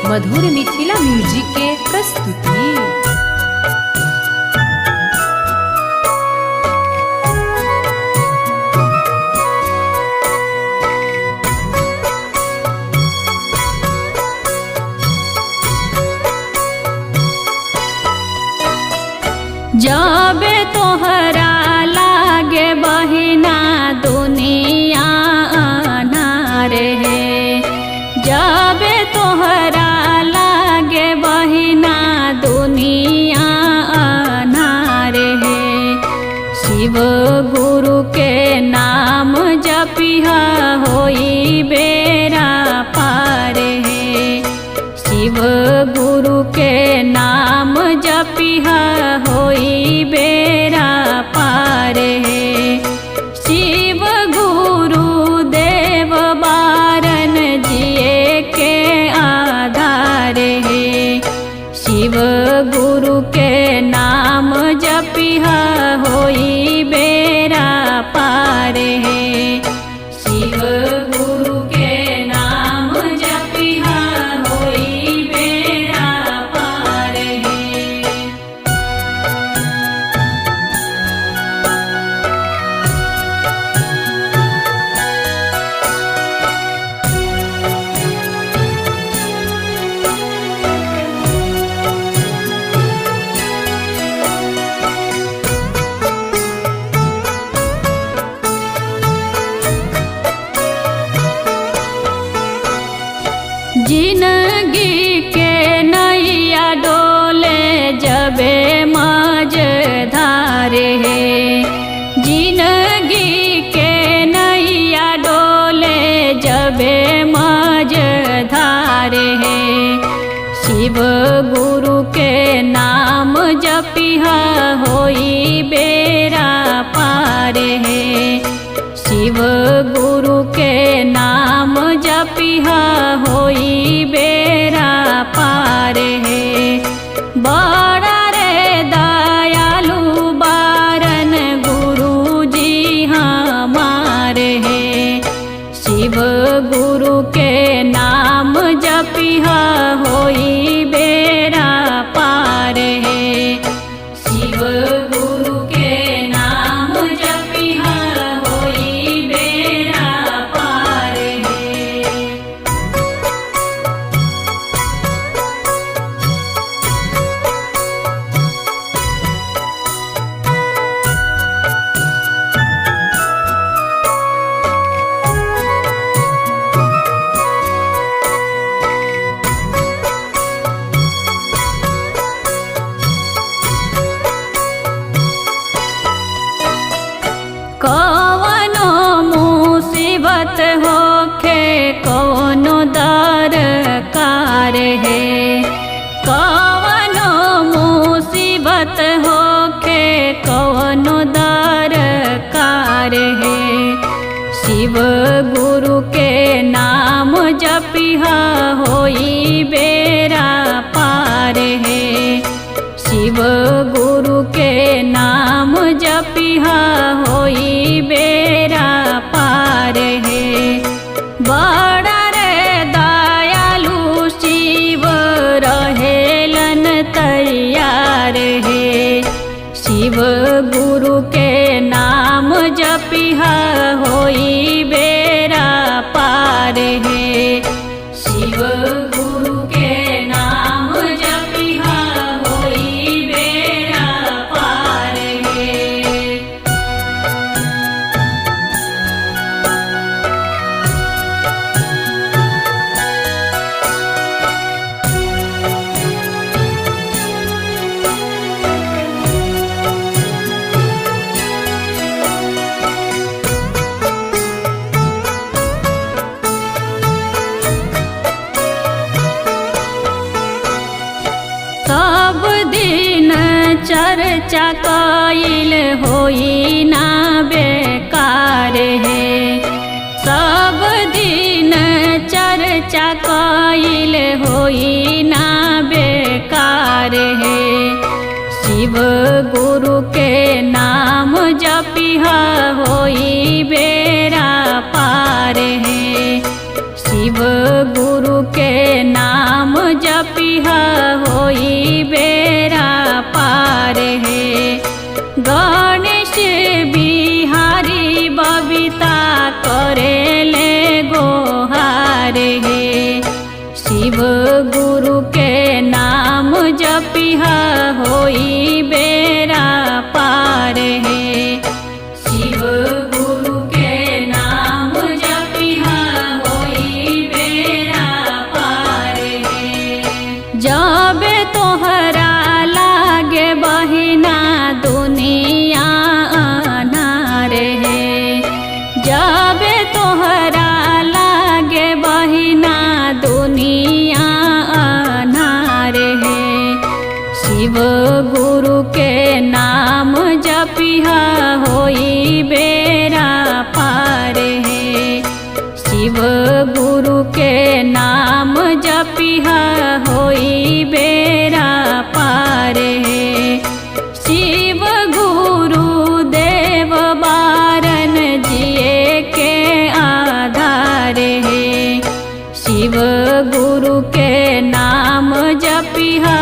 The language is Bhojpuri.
मधुर मिथिला म्यूजिक के प्रस्तुति। जाबे तोहरा लागे बहिना दुनिया अनार है, जाबे तोहरा लागे बहिना दुनिया अनार है। शिव गुरु के नाम जपिहा होई बेरा पार है, शिव गुरु के नाम जपिहा होई बेरा पार है। शिव गुरु देव बारन जिए के आधार है, शिव गुरु के नाम जपिहा होई बेरा पार है। शिव गुरु के नाम जपिहा होई बेरा पार है। जिंदगी के नैया डोले जबे मझधार है, जिंदगी के नैया डोले जबे मझधार है। शिव गुरु के नाम जपिहा होई बेरा पार है, शिव गुरु के नाम जपिहा होई बेरा पार है। बड़ा रे दयालु बारन गुरु जी हमारे है, शिव गुरु के नाम जपिहा होई बेरा पार है। शिव गुरु के नाम जपिहा होई बेरा पार है। कवनो मुसीबत होखे कवनो दरकार है, कवनो मुसीबत होखे कवनो दरकार है। शिव गुरु के नाम जपिहा होई बेरा पार है, शिव गुरु के नाम जपिहा होई बेरा पार है। बड़ा रे दयालु शिव रहेलन तैयार है, शिव गुरु के नाम जपिहा होई बेरा पार है। शिव गुरु के नाम जपिहा होई बेरा पार है। सब दिन चर्चा कइल होई ना बेकार है, सब दिन चर्चा कइल होई ना बेकार है। शिव गुरु के नाम जपिहा होई बेरा पार है, शिव गुरु के नाम होई बेरा पार है। गणेश बिहारी बबीता करेले गोहार है। शिव गुरु के नाम जपिहा होई बेरा पार है। शिव गुरु के नाम जपिहा होई बेरा पार है। जबे तोहरा लागे बहिना दुनिया अनार है। जबे तोहरा लागे बहिना दुनिया अनार है। शिव गुरु के नाम जपिहा होई बेरा पार है। शिव गुरु के नाम जपिहा होई बेरा पार है। शिव गुरु देव बारन जिए के आधार है। शिव गुरु के नाम जपिहा